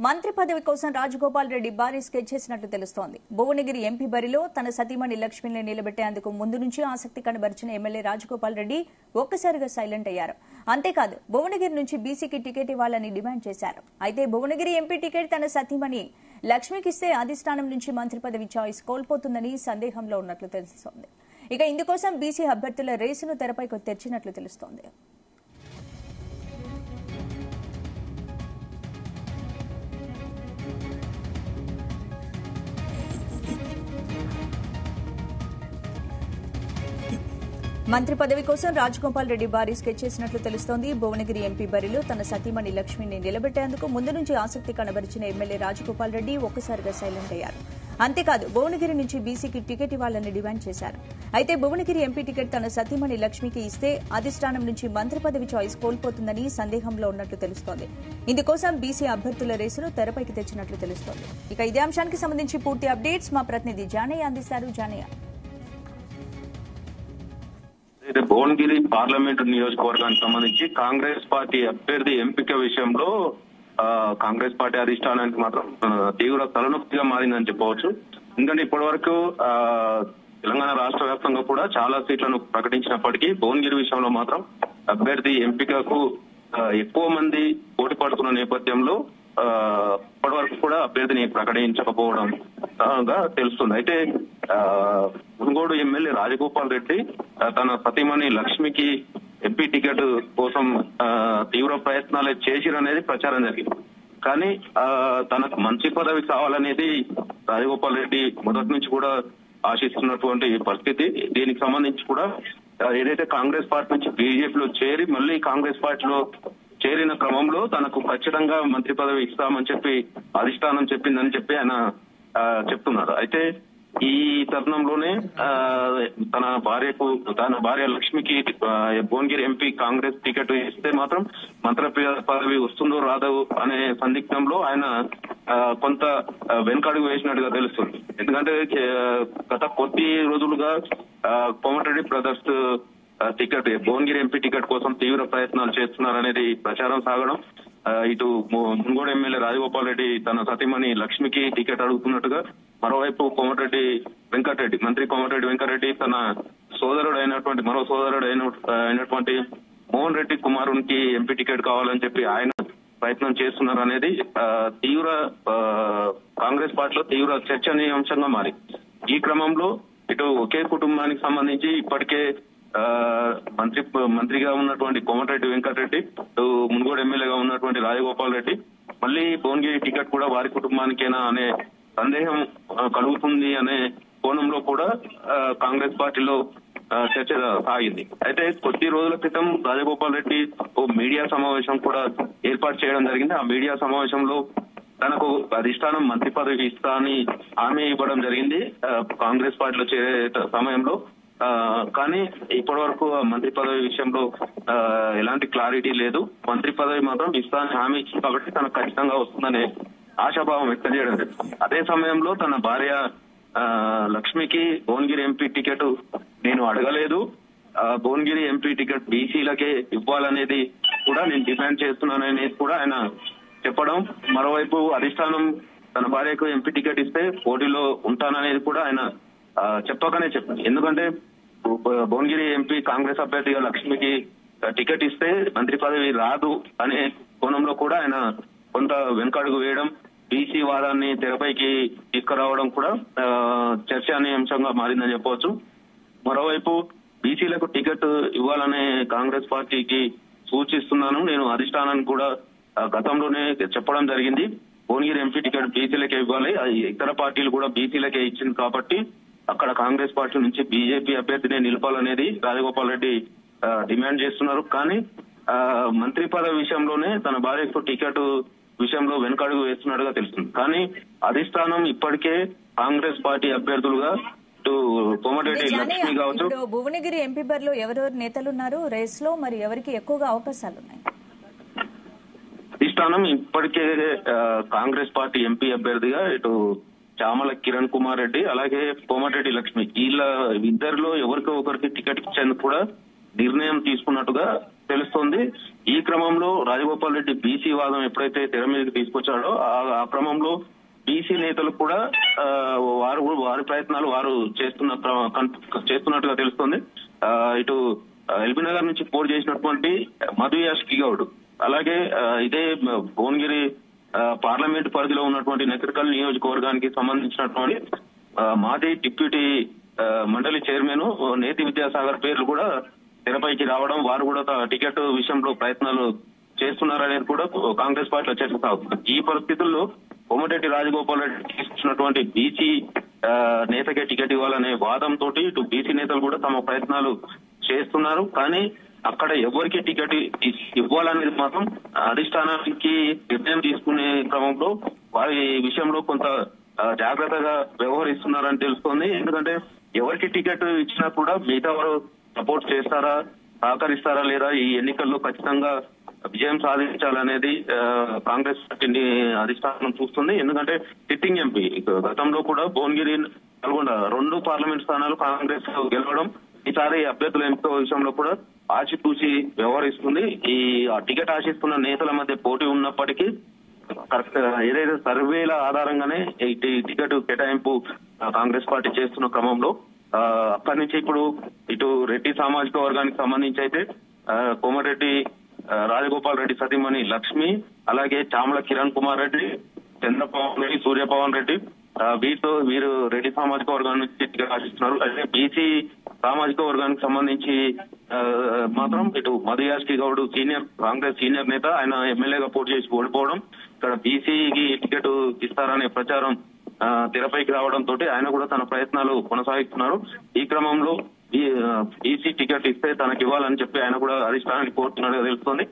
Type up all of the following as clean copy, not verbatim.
మంత్రి పదవి కోసం రాజగోపాల్ రెడ్డి భారీ స్కెచ్ చేసినట్లు తెలుస్తోంది. భువనగిరి ఎంపీ బరిలో తన సతీమణి లక్ష్మిని నిలబెట్టేందుకు ముందు నుంచి ఆసక్తి కనబరిచిన ఎమ్మెల్యే రాజగోపాల్ రెడ్డి ఒక్కసారిగా సైలెంట్ అయ్యారు. అంతేకాదు భువనగిరి నుంచి బీసీకి టికెట్ ఇవ్వాలని డిమాండ్ చేశారు. అయితే భువనగిరి ఎంపీ టికెట్ తన సతీమణి లక్ష్మికిస్తే అధిష్టానం నుంచి మంత్రి పదవి చాయిస్ కోల్పోతుందని సందేహంలో ఉన్నట్లు తెలుస్తోంది. ఇక ఇందుకోసం బీసీ అభ్యర్థుల రేసును తెరపైకి తెరిచినట్లు తెలుస్తోంది. మంత్రి పదవి కోసం రాజగోపాల్ రెడ్డి భారీ స్కెచ్ చేసినట్లు తెలుస్తోంది. భువనగిరి ఎంపీ బరిలో తన సతీమణి లక్ష్మిని నిలబెట్టేందుకు ముందు నుంచి ఆసక్తి కనబరిచిన ఎమ్మెల్యే రాజగోపాల్ రెడ్డి ఒక్కసారిగా సైలెంట్ అయ్యారు. అంతేకాదు భువనగిరి నుంచి బీసీకి టికెట్ ఇవ్వాలని డిమాండ్ చేశారు. అయితే భువనగిరి ఎంపీ టికెట్ తన సతీమణి లక్ష్మికి ఇస్తే అధిష్టానం నుంచి మంత్రి పదవి చాయిస్ కోల్పోతుందని సందేహంలో ఉన్నట్లు తెలుస్తోంది. ఇందుకోసం బీసీ అభ్యర్థుల రేసును తెరపైకి తెచ్చినట్లు తెలుస్తోంది. ఇక ఇదే అంశానికి సంబంధించి పూర్తి అప్డేట్స్ మా ప్రతినిధి జానయ్య అందిస్తారు. జానయ్య, భువనగిరి పార్లమెంటు నియోజకవర్గానికి సంబంధించి కాంగ్రెస్ పార్టీ అభ్యర్థి ఎంపిక విషయంలో కాంగ్రెస్ పార్టీ అధిష్టానానికి మాత్రం తీవ్ర తలనొప్పిగా మారిందని చెప్పవచ్చు. ఎందుకంటే ఇప్పటి వరకు తెలంగాణ రాష్ట్ర వ్యాప్తంగా కూడా చాలా సీట్లను ప్రకటించినప్పటికీ భువనగిరి విషయంలో మాత్రం అభ్యర్థి ఎంపికకు ఎక్కువ మంది పోటీ పడుతున్న నేపథ్యంలో ఇప్పటి వరకు కూడా అభ్యర్థిని ప్రకటించకపోవడం తెలుస్తుంది. అయితే మునుగోడు ఎమ్మెల్యే రాజగోపాల్ రెడ్డి తన సతీమణి లక్ష్మికి ఎంపీ టికెట్ కోసం తీవ్ర ప్రయత్నాలు చేసిరనేది ప్రచారం జరిగింది. కానీ తనకు మంచి పదవి కావాలనేది రాజగోపాల్ రెడ్డి మొదటి నుంచి కూడా ఆశిస్తున్నటువంటి పరిస్థితి. దీనికి సంబంధించి కూడా ఏదైతే కాంగ్రెస్ పార్టీ నుంచి బీజేపీలో చేరి మళ్ళీ కాంగ్రెస్ పార్టీలో చేరిన క్రమంలో తనకు ఖచ్చితంగా మంత్రి పదవి ఇస్తామని చెప్పి అధిష్టానం చెప్పిందని చెప్పి ఆయన చెప్తున్నారు. అయితే ఈ తరుణంలోనే తన భార్య లక్ష్మికి భువనగిరి ఎంపీ కాంగ్రెస్ టికెట్ ఇస్తే మాత్రం మంత్రి పదవి వస్తుందో రాదో అనే సందిగ్ధంలో ఆయన కొంత వెనుకడుగు వేసినట్టుగా తెలుస్తుంది. ఎందుకంటే గత కొద్ది రోజులుగా Komatireddy brothers ticket Bhuvanagiri MP ticket కోసం తీవ్ర ప్రయత్నాలు చేస్తున్నారనేది ప్రచారం సాగడం, ఇటు మునుగోడు ఎమ్మెల్యే రాజగోపాల్ రెడ్డి తన సతీమణి లక్ష్మికి టికెట్ అడుగుతున్నట్టుగా, మరోవైపు మంత్రి కోమటిరెడ్డి వెంకటరెడ్డి తన మరో సోదరుడు అయినటువంటి మోహన్ రెడ్డి కుమారునికి ఎంపీ టికెట్ కావాలని చెప్పి ఆయన ప్రయత్నం చేస్తున్నారు అనేది కాంగ్రెస్ పార్టీలో తీవ్ర చర్చనీయాంశంగా మారి ఈ క్రమంలో ఇటు ఒకే కుటుంబానికి సంబంధించి ఇప్పటికే మంత్రిగా ఉన్నటువంటి కోమటిరెడ్డి వెంకటరెడ్డి, మునుగోడు ఎమ్మెల్యేగా ఉన్నటువంటి రాజగోపాల్ రెడ్డి మళ్ళీ భువనగిరి టికెట్ కూడా వారి కుటుంబానికేనా అనే సందేహం కలుగుతుంది అనే కోణంలో కూడా కాంగ్రెస్ పార్టీలో చర్చ సాగింది. అయితే కొద్ది రోజుల క్రితం రాజగోపాల్ రెడ్డి ఓ మీడియా సమావేశం కూడా ఏర్పాటు చేయడం జరిగింది. ఆ మీడియా సమావేశంలో తనకు అధిష్టానం మంత్రి పదవి ఇస్తా అని హామీ ఇవ్వడం జరిగింది కాంగ్రెస్ పార్టీలో చేరే సమయంలో. కానీ ఇప్పటి వరకు మంత్రి పదవి విషయంలో ఎలాంటి క్లారిటీ లేదు. మంత్రి పదవి మాత్రం ఇస్తానని హామీ ఇచ్చింది కాబట్టి తనకు ఖచ్చితంగా వస్తుందనే ఆశాభావం వ్యక్తం చేయడం జరిగింది. అదే సమయంలో తన భార్య లక్ష్మికి భువనగిరి ఎంపీ టికెట్ నేను అడగలేదు, భువనగిరి ఎంపీ టికెట్ బీసీలకే ఇవ్వాలనేది కూడా నేను డిమాండ్ చేస్తున్నాననేది కూడా ఆయన చెప్పడం, మరోవైపు అధిష్టానం తన భార్యకు ఎంపీ టికెట్ ఇస్తే పోటీలో ఉంటాననేది కూడా ఆయన చెప్పగానే చెప్పింది. ఎందుకంటే భువనగిరి ఎంపీ కాంగ్రెస్ అభ్యర్థిగా లక్ష్మికి టికెట్ ఇస్తే మంత్రి పదవి రాదు అనే కోణంలో కూడా ఆయన కొంత వెనుకడుగు వేయడం, బీసీ వాదాన్ని తెరపైకి తీసుకురావడం కూడా చర్చనీయాంశంగా మారిందని చెప్పవచ్చు. మరోవైపు బీసీలకు టికెట్ ఇవ్వాలనే కాంగ్రెస్ పార్టీకి సూచిస్తున్నాను, నేను అధిష్టానానికి కూడా గతంలోనే చెప్పడం జరిగింది, భువనగిరి ఎంపీ టికెట్ బీసీలకే ఇవ్వాలి, ఇతర పార్టీలు కూడా బీసీలకే ఇచ్చింది కాబట్టి అక్కడ కాంగ్రెస్ పార్టీ నుంచి బీజేపీ అభ్యర్థిని నిలపాలనేది రాజగోపాల్ రెడ్డి డిమాండ్ చేస్తున్నారు. కానీ మంత్రి పదవి విషయంలోనే తన భార్యకు టికెట్ విషయంలో వెనుకడుగు వేస్తున్నట్టుగా తెలుస్తుంది. కానీ అధిష్టానం ఇప్పటికే కాంగ్రెస్ పార్టీ అభ్యర్థులుగా ఇటు కోమటిరెడ్డి లక్ష్మి కావచ్చు, భువనగిరి ఎంపీ బరిలో ఎవరెవరు నేతలున్నారు రేస్ లో, మరి ఎవరికి ఎక్కువగా అవకాశాలు ఉన్నాయి? అధిష్టానం ఇప్పటికే కాంగ్రెస్ పార్టీ ఎంపీ అభ్యర్థిగా ఇటు చామల కిరణ్ కుమార్ రెడ్డి అలాగే కోమటిరెడ్డి లక్ష్మి ఇద్దరిలో ఎవరికో ఒకరికి టికెట్ ఇచ్చేందుకు కూడా నిర్ణయం తీసుకున్నట్టుగా తెలుస్తోంది. ఈ క్రమంలో రాజగోపాల్ రెడ్డి బీసీ వాదం ఎప్పుడైతే తెర మీదకి తీసుకొచ్చాడో ఆ క్రమంలో బీసీ నేతలు కూడా వారి ప్రయత్నాలు వారు చేస్తున్నట్టుగా తెలుస్తోంది. ఇటు ఎల్బీ నగర్ నుంచి పోటీ చేసినటువంటి మధు యాష్కి గౌడ్, అలాగే ఇదే భువనగిరి పార్లమెంట్ పరిధిలో ఉన్నటువంటి నకరికల్ నియోజకవర్గానికి సంబంధించినటువంటి మాజీ డిప్యూటీ మండలి చైర్మన్ నేతి విద్యాసాగర్ పేర్లు కూడా తెరపైకి రావడం, వారు కూడా టికెట్ విషయంలో ప్రయత్నాలు చేస్తున్నారనేది కూడా కాంగ్రెస్ పార్టీలో చర్చ సాగుతుంది. ఈ పరిస్థితుల్లో కోమటిరెడ్డి రాజగోపాల్ రెడ్డి తీసుకున్నటువంటి బీసీ నేతకే టికెట్ ఇవ్వాలనే వాదంతో ఇటు బీసీ నేతలు కూడా తమ ప్రయత్నాలు చేస్తున్నారు. కానీ అక్కడ ఎవరికి టికెట్ ఇవ్వాలనేది మాత్రం అధిష్టానానికి నిర్ణయం తీసుకునే క్రమంలో వారి విషయంలో కొంత జాగ్రత్తగా వ్యవహరిస్తున్నారని తెలుస్తోంది. ఎందుకంటే ఎవరికి టికెట్ ఇచ్చినా కూడా మిగతా వారు సపోర్ట్ చేస్తారా, సహకరిస్తారా లేదా, ఈ ఎన్నికల్లో ఖచ్చితంగా విజయం సాధించాలనేది కాంగ్రెస్ పార్టీని అధిష్టానం చూస్తుంది. ఎందుకంటే సిట్టింగ్ ఎంపీ గతంలో కూడా భువనగిరి, నల్గొండ 2 పార్లమెంట్ స్థానాలు కాంగ్రెస్ గెలవడం, ఈసారి అభ్యర్థుల ఎంపిక విషయంలో కూడా ఆచితూచి వ్యవహరిస్తుంది. ఈ టికెట్ ఆశిస్తున్న నేతల మధ్య పోటీ ఉన్నప్పటికీ ఏదైతే సర్వేల ఆధారంగానే ఈ టికెట్ కేటాయింపు కాంగ్రెస్ పార్టీ చేస్తున్న క్రమంలో అక్కడి నుంచి ఇప్పుడు ఇటు రెడ్డి సామాజిక వర్గానికి సంబంధించి అయితే కోమటిరెడ్డి రాజగోపాల్ రెడ్డి సతీమణి లక్ష్మి, అలాగే చామల కిరణ్ కుమార్ రెడ్డి, చంద్రపవన్ రెడ్డి, సూర్యపవన్ రెడ్డి, వీరు రెడ్డి సామాజిక వర్గాన్ని టికెట్ ఆశిస్తున్నారు. అయితే బీసీ సామాజిక వర్గానికి సంబంధించి మాత్రం ఇటు మధు యాష్కి గౌడ్ కాంగ్రెస్ సీనియర్ నేత, ఆయన ఎమ్మెల్యేగా పోటీ చేసి ఓడిపోవడం, ఇక్కడ బీసీకి టికెట్ ఇస్తారనే ప్రచారం తెరపైకి రావడంతో ఆయన కూడా తన ప్రయత్నాలు కొనసాగిస్తున్నారు. ఈ క్రమంలో బీసీ టికెట్ ఇస్తే తనకి ఇవ్వాలని చెప్పి ఆయన కూడా అధిష్టానానికి కోరుతున్నట్టుగా తెలుస్తోంది.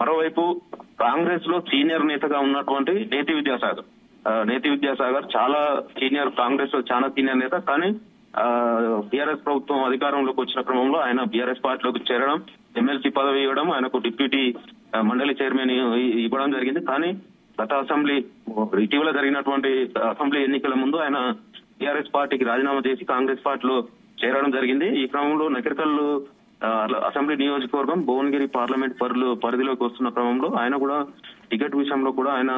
మరోవైపు కాంగ్రెస్ లో సీనియర్ నేతగా ఉన్నటువంటి నేతి విద్యాసాగర్ చాలా సీనియర్, కాంగ్రెస్ లో చాలా సీనియర్ నేత. కానీ బీఆర్ఎస్ ప్రభుత్వం అధికారంలోకి వచ్చిన క్రమంలో ఆయన బీఆర్ఎస్ పార్టీలోకి చేరడం, ఎమ్మెల్సీ పదవి ఇవ్వడం, ఆయనకు డిప్యూటీ మండలి చైర్మన్ ఇవ్వడం జరిగింది. కానీ గత ఇటీవల జరిగినటువంటి అసెంబ్లీ ఎన్నికల ముందు ఆయన టీఆర్ఎస్ పార్టీకి రాజీనామా చేసి కాంగ్రెస్ పార్టీలో చేరడం జరిగింది. ఈ క్రమంలో నకరికల్ అసెంబ్లీ నియోజకవర్గం భువనగిరి పార్లమెంట్ పరిధిలోకి వస్తున్న క్రమంలో ఆయన కూడా టికెట్ విషయంలో కూడా ఆయన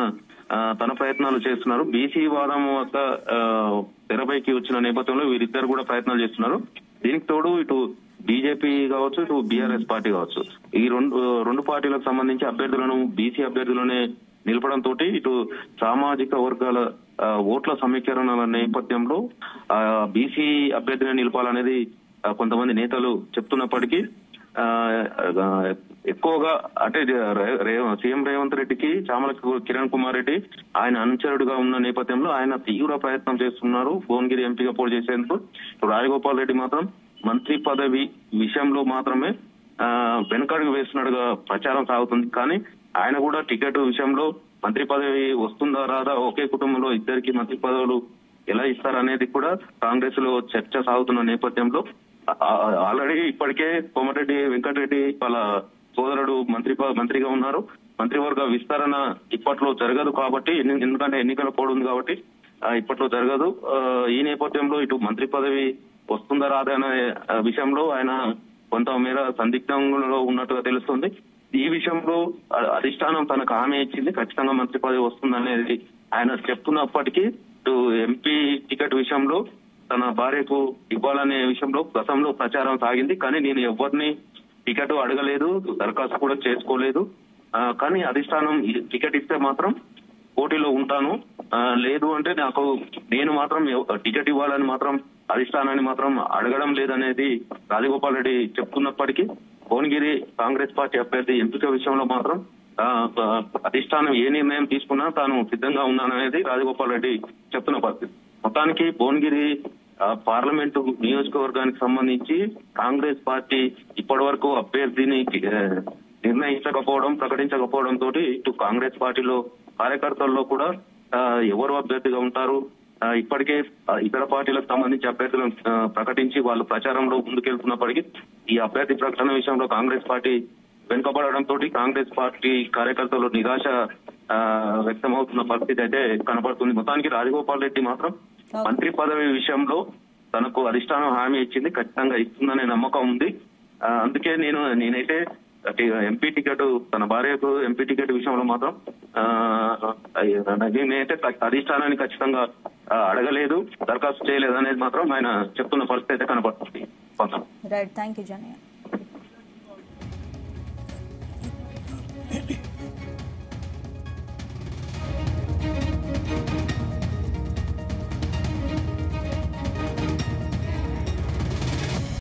తన ప్రయత్నాలు చేస్తున్నారు. బీసీ వాదం వద్ద తెరపైకి వచ్చిన నేపథ్యంలో వీరిద్దరు కూడా ప్రయత్నాలు చేస్తున్నారు. దీనికి తోడు ఇటు బీజేపీ కావచ్చు, ఇటు బీఆర్ఎస్ పార్టీ కావచ్చు, ఈ రెండు పార్టీలకు సంబంధించి అభ్యర్థులను బీసీ అభ్యర్థులనే నిలపడంతో ఇటు సామాజిక వర్గాల ఓట్ల సమీకరణల నేపథ్యంలో బీసీ అభ్యర్థిని నిలపాలనేది కొంతమంది నేతలు చెప్తున్నప్పటికీ ఎక్కువగా అంటే సీఎం రేవంత్ రెడ్డికి చామల కిరణ్ కుమార్ రెడ్డి ఆయన అనుచరుడుగా ఉన్న నేపథ్యంలో ఆయన తీవ్ర ప్రయత్నం చేస్తున్నారు భువనగిరి ఎంపీగా పోటీ చేసేందుకు. రాజగోపాల్ రెడ్డి మాత్రం మంత్రి పదవి విషయంలో మాత్రమే వెనుకడుగు వేస్తున్నట్టుగా ప్రచారం సాగుతుంది. కానీ ఆయన కూడా టికెట్ విషయంలో మంత్రి పదవి వస్తుందా రాదా, ఒకే కుటుంబంలో ఇద్దరికి మంత్రి పదవులు ఎలా ఇస్తారనేది కూడా కాంగ్రెస్ లో చర్చ సాగుతున్న నేపథ్యంలో ఆల్రెడీ ఇప్పటికే కోమటిరెడ్డి వెంకటరెడ్డి వాళ్ళ సోదరుడు మంత్రిగా ఉన్నారు. మంత్రివర్గ విస్తరణ ఇప్పట్లో జరగదు కాబట్టి, ఎందుకంటే ఎన్నికల కోడ్ ఉంది కాబట్టి ఇప్పట్లో జరగదు. ఈ నేపథ్యంలో ఇటు మంత్రి పదవి వస్తుందా రాదా అనే విషయంలో ఆయన కొంతమేర సందిగ్ధంలో ఉన్నట్టుగా తెలుస్తుంది. ఈ విషయంలో అధిష్టానం తనకు హామీ ఇచ్చింది, ఖచ్చితంగా మంత్రి పదవి వస్తుందనేది ఆయన చెప్తున్నప్పటికీ ఇటు ఎంపీ టికెట్ విషయంలో తన భార్యకు ఇవ్వాలనే విషయంలో గతంలో ప్రచారం సాగింది. కానీ నేను ఎవరిని టికెట్ అడగలేదు, దరఖాస్తు కూడా చేసుకోలేదు. కానీ అధిష్టానం టికెట్ ఇస్తే మాత్రం పోటీలో ఉంటాను, లేదు అంటే నేను మాత్రం టికెట్ ఇవ్వాలని మాత్రం అధిష్టానాన్ని మాత్రం అడగడం లేదనేది రాజగోపాల్ రెడ్డి చెప్తున్నప్పటికీ భువనగిరి కాంగ్రెస్ పార్టీ అభ్యర్థి ఎంపిక విషయంలో మాత్రం అధిష్టానం ఏ నిర్ణయం తీసుకున్నా తాను సిద్ధంగా ఉన్నాననేది రాజగోపాల్ రెడ్డి చెప్తున్న పరిస్థితి. మొత్తానికి భువనగిరి పార్లమెంటు నియోజకవర్గానికి సంబంధించి కాంగ్రెస్ పార్టీ ఇప్పటి వరకు అభ్యర్థిని నిర్ణయించకపోవడం, ప్రకటించకపోవడం తోటి ఇటు కాంగ్రెస్ పార్టీలో కార్యకర్తల్లో కూడా ఎవరు అభ్యర్థిగా ఉంటారు, ఇప్పటికే ఇతర పార్టీలకు సంబంధించి అభ్యర్థులను ప్రకటించి వాళ్ళు ప్రచారంలో ముందుకెళ్తున్నప్పటికీ ఈ అభ్యర్థి ప్రకటన విషయంలో కాంగ్రెస్ పార్టీ వెనుకబడడంతో కాంగ్రెస్ పార్టీ కార్యకర్తలు నిరాశ వ్యక్తమవుతున్న పరిస్థితి అయితే కనబడుతుంది. మొత్తానికి రాజగోపాల్ రెడ్డి మాత్రం మంత్రి పదవి విషయంలో తనకు అధిష్టానం హామీ ఇచ్చింది, ఖచ్చితంగా ఇస్తుందనే నమ్మకం ఉంది. అందుకే నేనైతే ఎంపీ టికెట్ తన భార్యకు ఎంపీ టికెట్ విషయంలో మాత్రం నేనైతే అధిష్టానాన్ని ఖచ్చితంగా అడగలేదు, దరఖాస్తు చేయలేదు అనేది మాత్రం ఆయన చెప్తున్న పరిస్థితి అయితే కనబడుతుంది. Right, thank you Janaiah.